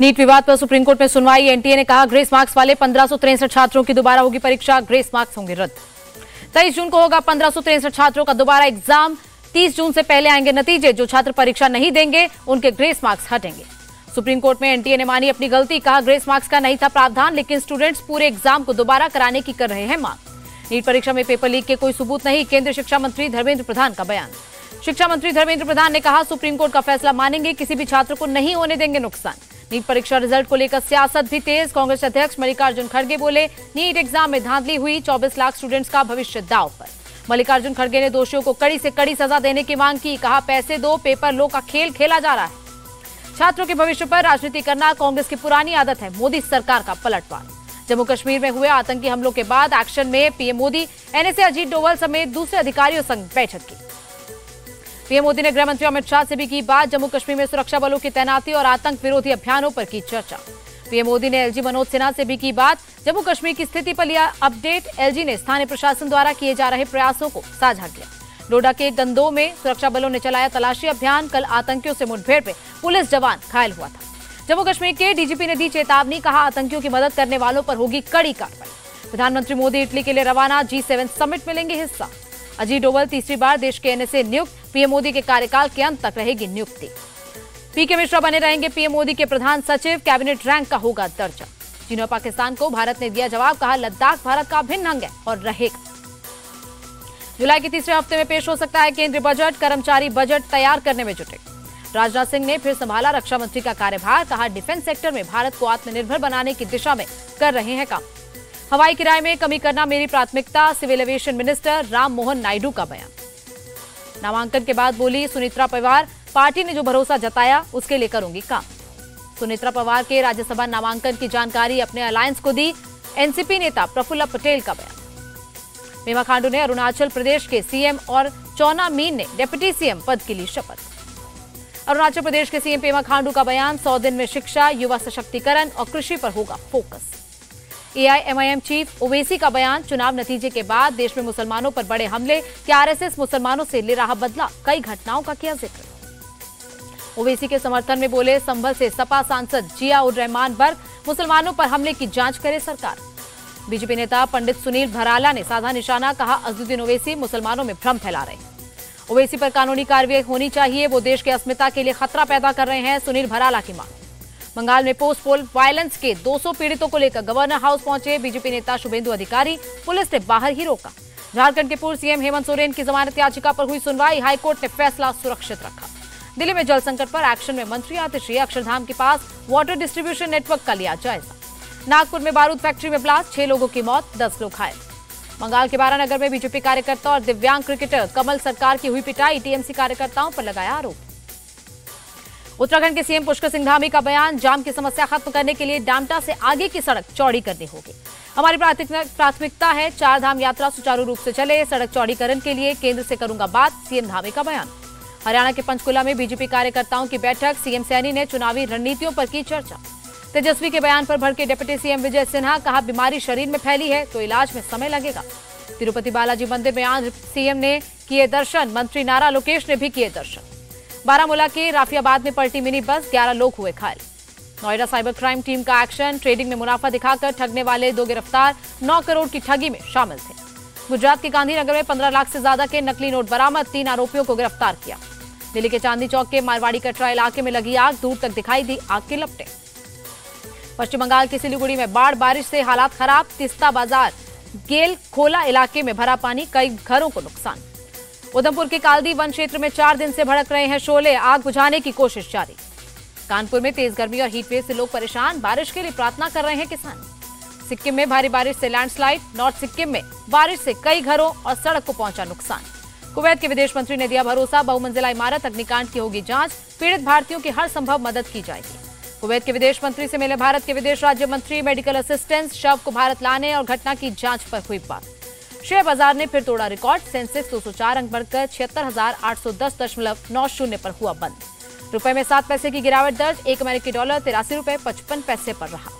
NEET विवाद पर supreme court में सुनवाई। एनटीए ने कहा ग्रेस मार्क्स वाले 1563 छात्रों की दोबारा होगी परीक्षा, ग्रेस मार्क्स होंगे रद्द। 23 जून को होगा 1563 छात्रों का दोबारा एग्जाम। 30 जून से पहले आएंगे नतीजे। जो छात्र परीक्षा नहीं देंगे उनके ग्रेस मार्क्स हटेंगे। सुप्रीम कोर्ट में एनटीए ने मानी अपनी गलती। कहा ग्रेस मार्क्स का नहीं था प्रावधान, लेकिन स्टूडेंट्स पूरे एग्जाम को दोबारा कराने की कर रहे हैं मांग। नीट परीक्षा में पेपर लीक के कोई सबूत नहीं। केंद्रीय शिक्षा मंत्री धर्मेंद्र प्रधान का बयान। शिक्षा मंत्री धर्मेंद्र प्रधान ने कहा सुप्रीम कोर्ट का फैसला मानेंगे, किसी भी छात्र को नहीं होने देंगे नुकसान। नीट परीक्षा रिजल्ट को लेकर सियासत भी तेज। कांग्रेस अध्यक्ष मल्लिकार्जुन खड़गे बोले नीट एग्जाम में धांधली हुई, 24 लाख स्टूडेंट्स का भविष्य दांव पर। मल्लिकार्जुन खड़गे ने दोषियों को कड़ी से कड़ी सजा देने की मांग की। कहा पैसे दो पेपर लो का खेल खेला जा रहा है। छात्रों के भविष्य पर राजनीति करना कांग्रेस की पुरानी आदत है। मोदी सरकार का पलटवार। जम्मू कश्मीर में हुए आतंकी हमलों के बाद एक्शन में पीएम मोदी, एनएसए अजीत डोभाल समेत दूसरे अधिकारियों संग बैठक की। पीएम मोदी ने गृह मंत्री अमित शाह से भी की बात। जम्मू कश्मीर में सुरक्षा बलों की तैनाती और आतंक विरोधी अभियानों पर की चर्चा। पीएम मोदी ने एलजी मनोज सिन्हा से भी की बात। जम्मू कश्मीर की स्थिति पर लिया अपडेट। एलजी ने स्थानीय प्रशासन द्वारा किए जा रहे प्रयासों को साझा किया। डोडा के गंदोह में सुरक्षा बलों ने चलाया तलाशी अभियान। कल आतंकियों से मुठभेड़ में पुलिस जवान घायल हुआ था। जम्मू कश्मीर के डीजीपी ने दी चेतावनी। कहा आतंकियों की मदद करने वालों पर होगी कड़ी कार्रवाई। प्रधानमंत्री मोदी इटली के लिए रवाना। G7 समिट में लेंगे हिस्सा। अजीत डोभाल तीसरी बार देश के एनएसए नियुक्त। पीएम मोदी के कार्यकाल के अंत तक रहेगी नियुक्ति। पीके मिश्रा बने रहेंगे पीएम मोदी के प्रधान सचिव। कैबिनेट रैंक का होगा दर्जा। चीन और पाकिस्तान को भारत ने दिया जवाब। कहा लद्दाख भारत का अभिन्न अंग है और रहेगा। जुलाई के तीसरे हफ्ते में पेश हो सकता है केंद्रीय बजट। कर्मचारी बजट तैयार करने में जुटे। राजनाथ सिंह ने फिर संभाला रक्षा मंत्री का कार्यभार। कहा डिफेंस सेक्टर में भारत को आत्मनिर्भर बनाने की दिशा में कर रहे हैं काम। हवाई किराए में कमी करना मेरी प्राथमिकता। Civil aviation minister Ram Mohan Naidu का बयान। नामांकन के बाद बोली सुनेत्रा पवार, पार्टी ने जो भरोसा जताया उसके लिए करूंगी काम। सुनेत्रा पवार के राज्यसभा नामांकन की जानकारी अपने अलायंस को दी। एनसीपी नेता प्रफुल्ल पटेल का बयान। पेमा खांडू ने अरुणाचल प्रदेश के सीएम और चौना मीन ने डिप्टी सीएम पद की ली शपथ। अरुणाचल प्रदेश के सीएम पेमा खांडू का बयान। 100 दिन में शिक्षा, युवा सशक्तिकरण और कृषि पर होगा फोकस। एआईएमआईएम चीफ ओवैसी का बयान। चुनाव नतीजे के बाद देश में मुसलमानों पर बड़े हमले। क्या आरएसएस मुसलमानों से ले रहा बदला? कई घटनाओं का किया जिक्र। ओवैसी के समर्थन में बोले संभल से सपा सांसद जिया उर रहमान बर्ग। मुसलमानों पर हमले की जांच करे सरकार। बीजेपी नेता पंडित सुनील भराला ने साधा निशाना। कहा अजदुद्दीन ओवैसी मुसलमानों में भ्रम फैला रहे हैं। ओवैसी पर कानूनी कार्रवाई होनी चाहिए, वो देश की अस्मिता के लिए खतरा पैदा कर रहे हैं। सुनील भराला की मांग। बंगाल में पोस्ट पोल वायलेंस के 200 पीड़ितों को लेकर गवर्नर हाउस पहुंचे बीजेपी नेता शुभेंदु अधिकारी। पुलिस ने बाहर ही रोका। झारखंड के पूर्व सीएम हेमंत सोरेन की जमानत याचिका पर हुई सुनवाई। हाईकोर्ट ने फैसला सुरक्षित रखा। दिल्ली में जल संकट पर एक्शन में मंत्री आतिशी। अक्षरधाम के पास वाटर डिस्ट्रीब्यूशन नेटवर्क का लिया जायजा। नागपुर में बारूद फैक्ट्री में ब्लास्ट, 6 लोगों की मौत, 10 लोग घायल। बंगाल के बारानगर में बीजेपी कार्यकर्ता और दिव्यांग क्रिकेटर कमल सरकार की हुई पिटाई। टीएमसी कार्यकर्ताओं पर लगाया आरोप। उत्तराखंड के सीएम पुष्कर सिंह धामी का बयान। जाम की समस्या खत्म करने के लिए डामटा से आगे की सड़क चौड़ी करनी होगी। हमारी प्राथमिकता है 4 धाम यात्रा सुचारू रूप से चले। सड़क चौड़ीकरण के लिए केंद्र से करूंगा बात, सीएम धामी का बयान। हरियाणा के पंचकुला में बीजेपी कार्यकर्ताओं की बैठक। सीएम सैनी ने चुनावी रणनीतियों पर की चर्चा। तेजस्वी के बयान पर भड़के डिप्टी सीएम विजय सिन्हा। कहा बीमारी शरीर में फैली है तो इलाज में समय लगेगा। तिरुपति बालाजी मंदिर में आज सीएम ने किए दर्शन। मंत्री नारा लोकेश ने भी किए दर्शन। बारामूला के राफियाबाद में पलटी मिनी बस, 11 लोग हुए घायल। नोएडा साइबर क्राइम टीम का एक्शन। ट्रेडिंग में मुनाफा दिखाकर ठगने वाले 2 गिरफ्तार। 9 करोड़ की ठगी में शामिल थे। गुजरात के गांधीनगर में 15 लाख से ज्यादा के नकली नोट बरामद। 3 आरोपियों को गिरफ्तार किया। दिल्ली के चांदनी चौक के मारवाड़ी कटरा इलाके में लगी आग। दूर तक दिखाई दी आग के लपटें। पश्चिम बंगाल के सिलीगुड़ी में बाढ़, बारिश से हालात खराब। तिस्ता बाजार, गेल खोला इलाके में भरा पानी, कई घरों को नुकसान। उधमपुर के कालदी वन क्षेत्र में 4 दिन से भड़क रहे हैं शोले। आग बुझाने की कोशिश जारी। कानपुर में तेज गर्मी और हीटवेव से लोग परेशान। बारिश के लिए प्रार्थना कर रहे हैं किसान। सिक्किम में भारी बारिश से लैंडस्लाइड। नॉर्थ सिक्किम में बारिश से कई घरों और सड़क को पहुंचा नुकसान। कुवैत के विदेश मंत्री ने दिया भरोसा। बहुमंजिला इमारत अग्निकांड की होगी जांच। पीड़ित भारतीयों की हर संभव मदद की जाएगी। कुवैत के विदेश मंत्री से मिले भारत के विदेश राज्य मंत्री। मेडिकल असिस्टेंस, शव को भारत लाने और घटना की जांच पर हुई बात। शेयर बाजार ने फिर तोड़ा रिकॉर्ड। सेंसेक्स 204 अंक बढ़कर 76,810.90 पर हुआ बंद। रुपए में 7 पैसे की गिरावट दर्ज। 1 अमेरिकी डॉलर 83 रुपए 55 पैसे पर रहा।